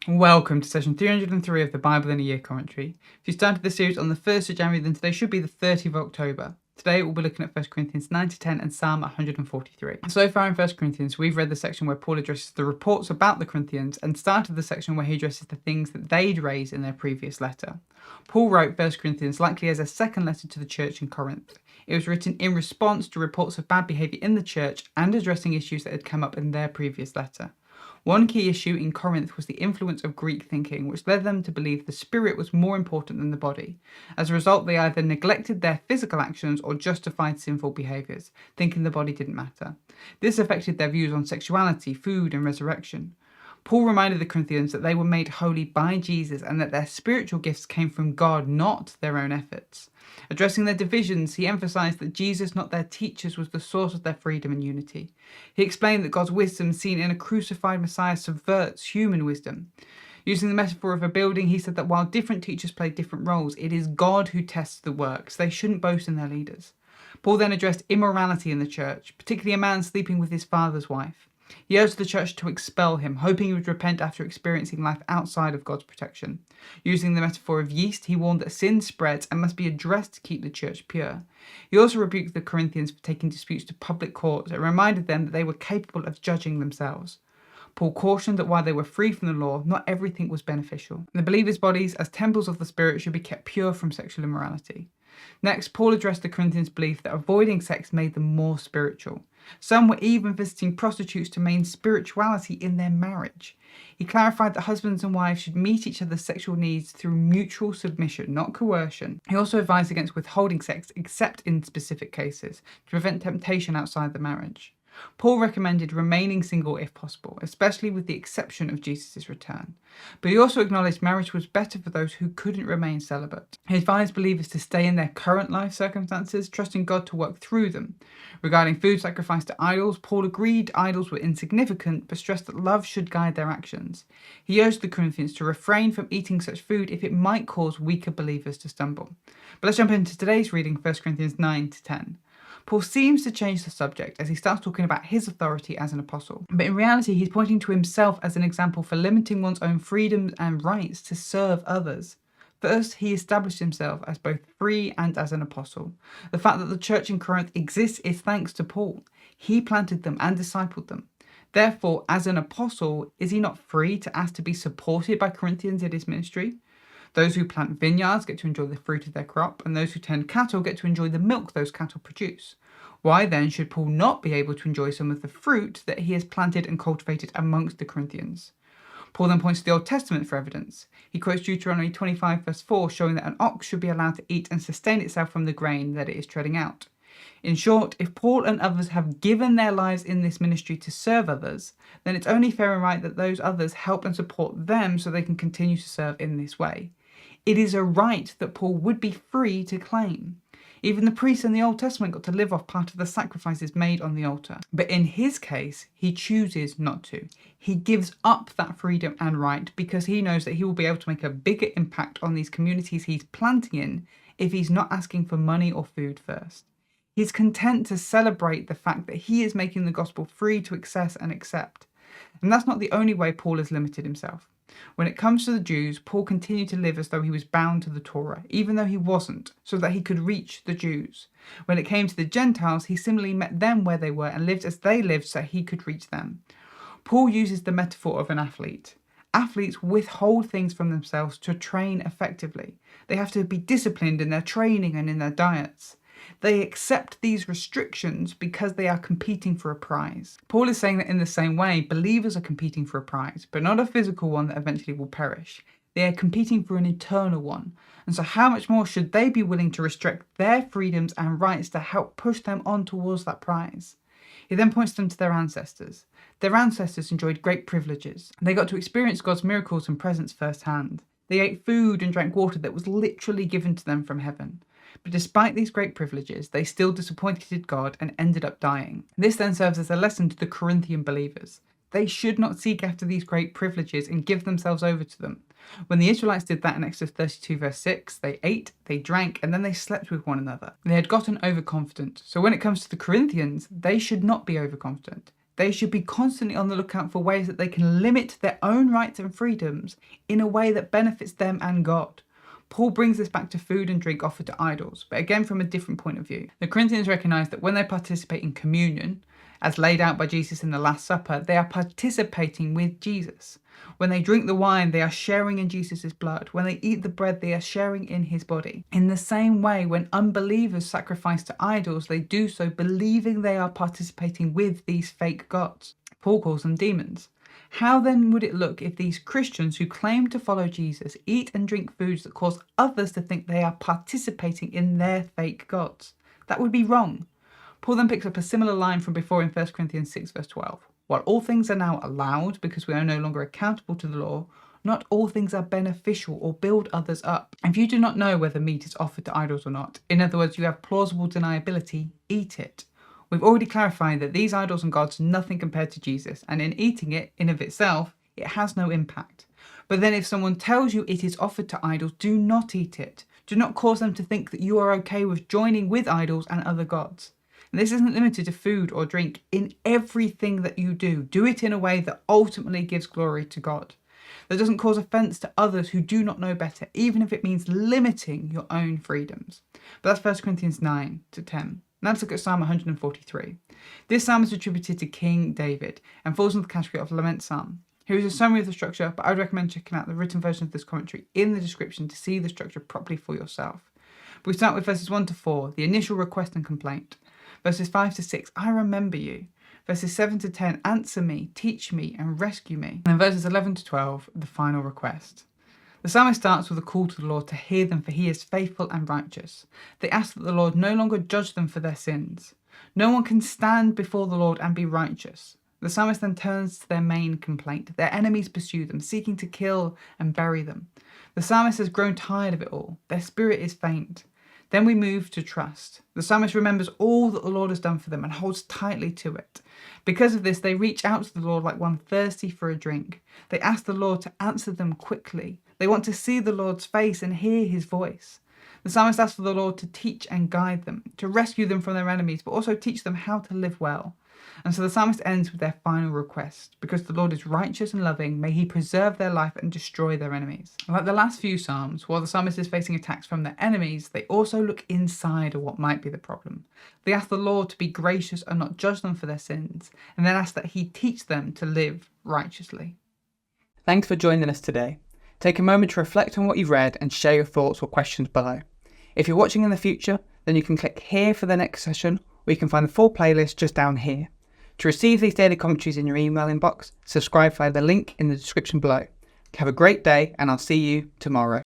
Welcome to session 303 of the Bible in a Year commentary. If you started the series on the 1st of January, then today should be the 30th of October. Today we'll be looking at 1 Corinthians 9 to 10 and Psalm 143. So far in 1 Corinthians, we've read the section where Paul addresses the reports about the Corinthians and started the section where he addresses the things that they'd raised in their previous letter. Paul wrote 1 Corinthians likely as a second letter to the church in Corinth. It was written in response to reports of bad behaviour in the church and addressing issues that had come up in their previous letter. One key issue in Corinth was the influence of Greek thinking, which led them to believe the spirit was more important than the body. As a result, they either neglected their physical actions or justified sinful behaviours, thinking the body didn't matter. This affected their views on sexuality, food, and resurrection. Paul reminded the Corinthians that they were made holy by Jesus and that their spiritual gifts came from God, not their own efforts. Addressing their divisions, he emphasized that Jesus, not their teachers, was the source of their freedom and unity. He explained that God's wisdom seen in a crucified Messiah subverts human wisdom. Using the metaphor of a building, he said that while different teachers play different roles, it is God who tests the works. They shouldn't boast in their leaders. Paul then addressed immorality in the church, particularly a man sleeping with his father's wife. He urged the church to expel him, hoping he would repent after experiencing life outside of God's protection. Using the metaphor of yeast, he warned that sin spreads and must be addressed to keep the church pure. He also rebuked the Corinthians for taking disputes to public courts and reminded them that they were capable of judging themselves. Paul cautioned that while they were free from the law, not everything was beneficial. The believers' bodies, as temples of the Spirit, should be kept pure from sexual immorality. Next, Paul addressed the Corinthians' belief that avoiding sex made them more spiritual. Some were even visiting prostitutes to maintain spirituality in their marriage. He clarified that husbands and wives should meet each other's sexual needs through mutual submission, not coercion. He also advised against withholding sex except in specific cases, to prevent temptation outside the marriage. Paul recommended remaining single if possible, especially with the exception of Jesus' return. But he also acknowledged marriage was better for those who couldn't remain celibate. He advised believers to stay in their current life circumstances, trusting God to work through them. Regarding food sacrificed to idols, Paul agreed idols were insignificant, but stressed that love should guide their actions. He urged the Corinthians to refrain from eating such food if it might cause weaker believers to stumble. But let's jump into today's reading, 1 Corinthians 9 to 10. Paul seems to change the subject as he starts talking about his authority as an apostle. But in reality, he's pointing to himself as an example for limiting one's own freedoms and rights to serve others. First, he established himself as both free and as an apostle. The fact that the church in Corinth exists is thanks to Paul. He planted them and discipled them. Therefore, as an apostle, is he not free to ask to be supported by Corinthians in his ministry? Those who plant vineyards get to enjoy the fruit of their crop, and those who tend cattle get to enjoy the milk those cattle produce. Why then should Paul not be able to enjoy some of the fruit that he has planted and cultivated amongst the Corinthians? Paul then points to the Old Testament for evidence. He quotes Deuteronomy 25 verse 4, showing that an ox should be allowed to eat and sustain itself from the grain that it is treading out. In short, if Paul and others have given their lives in this ministry to serve others, then it's only fair and right that those others help and support them so they can continue to serve in this way. It is a right that Paul would be free to claim. Even the priests in the Old Testament got to live off part of the sacrifices made on the altar. But in his case, he chooses not to. He gives up that freedom and right because he knows that he will be able to make a bigger impact on these communities he's planting in if he's not asking for money or food first. He's content to celebrate the fact that he is making the gospel free to access and accept. And that's not the only way Paul has limited himself. When it comes to the Jews, Paul continued to live as though he was bound to the Torah, even though he wasn't, so that he could reach the Jews. When it came to the Gentiles, he similarly met them where they were and lived as they lived so he could reach them. Paul uses the metaphor of an athlete. Athletes withhold things from themselves to train effectively. They have to be disciplined in their training and in their diets. They accept these restrictions because they are competing for a prize. Paul is saying that in the same way, believers are competing for a prize, but not a physical one that eventually will perish. They are competing for an eternal one. And so how much more should they be willing to restrict their freedoms and rights to help push them on towards that prize? He then points them to their ancestors. Their ancestors enjoyed great privileges. They got to experience God's miracles and presence firsthand. They ate food and drank water that was literally given to them from heaven. But despite these great privileges, they still disappointed God and ended up dying. This then serves as a lesson to the Corinthian believers. They should not seek after these great privileges and give themselves over to them. When the Israelites did that in Exodus 32 verse 6, they ate, they drank, and then they slept with one another. They had gotten overconfident. So when it comes to the Corinthians, they should not be overconfident. They should be constantly on the lookout for ways that they can limit their own rights and freedoms in a way that benefits them and God. Paul brings this back to food and drink offered to idols, but again from a different point of view. The Corinthians recognise that when they participate in communion, as laid out by Jesus in the Last Supper, they are participating with Jesus. When they drink the wine, they are sharing in Jesus' blood. When they eat the bread, they are sharing in his body. In the same way, when unbelievers sacrifice to idols, they do so believing they are participating with these fake gods. Paul calls them demons. How then would it look if these Christians who claim to follow Jesus eat and drink foods that cause others to think they are participating in their fake gods? That would be wrong. Paul then picks up a similar line from before in 1 Corinthians 6 verse 12. While all things are now allowed because we are no longer accountable to the law, not all things are beneficial or build others up. If you do not know whether meat is offered to idols or not, in other words, you have plausible deniability, eat it. We've already clarified that these idols and gods are nothing compared to Jesus, and in eating it, in of itself, it has no impact. But then if someone tells you it is offered to idols, do not eat it. Do not cause them to think that you are okay with joining with idols and other gods. And this isn't limited to food or drink. In everything that you do it in a way that ultimately gives glory to God. That doesn't cause offence to others who do not know better, even if it means limiting your own freedoms. But that's 1 Corinthians 9 to 10. Now let's look at Psalm 143. This psalm is attributed to King David and falls into the category of lament psalm. Here is a summary of the structure, but I would recommend checking out the written version of this commentary in the description to see the structure properly for yourself. But we start with verses 1 to 4, the initial request and complaint. Verses 5 to 6, I remember you. Verses 7 to 10, answer me, teach me, and rescue me. And then verses 11 to 12, the final request. The psalmist starts with a call to the Lord to hear them, for he is faithful and righteous. They ask that the Lord no longer judge them for their sins. No one can stand before the Lord and be righteous. The psalmist then turns to their main complaint. Their enemies pursue them, seeking to kill and bury them. The psalmist has grown tired of it all. Their spirit is faint. Then we move to trust. The psalmist remembers all that the Lord has done for them and holds tightly to it. Because of this, they reach out to the Lord like one thirsty for a drink. They ask the Lord to answer them quickly. They want to see the Lord's face and hear his voice. The psalmist asks for the Lord to teach and guide them, to rescue them from their enemies, but also teach them how to live well. And so the psalmist ends with their final request. Because the Lord is righteous and loving, may he preserve their life and destroy their enemies. Like the last few psalms, while the psalmist is facing attacks from their enemies, they also look inside of what might be the problem. They ask the Lord to be gracious and not judge them for their sins, and then ask that he teach them to live righteously. Thanks for joining us today. Take a moment to reflect on what you've read and share your thoughts or questions below. If you're watching in the future, then you can click here for the next session, or you can find the full playlist just down here. To receive these daily commentaries in your email inbox, subscribe via the link in the description below. Have a great day, and I'll see you tomorrow.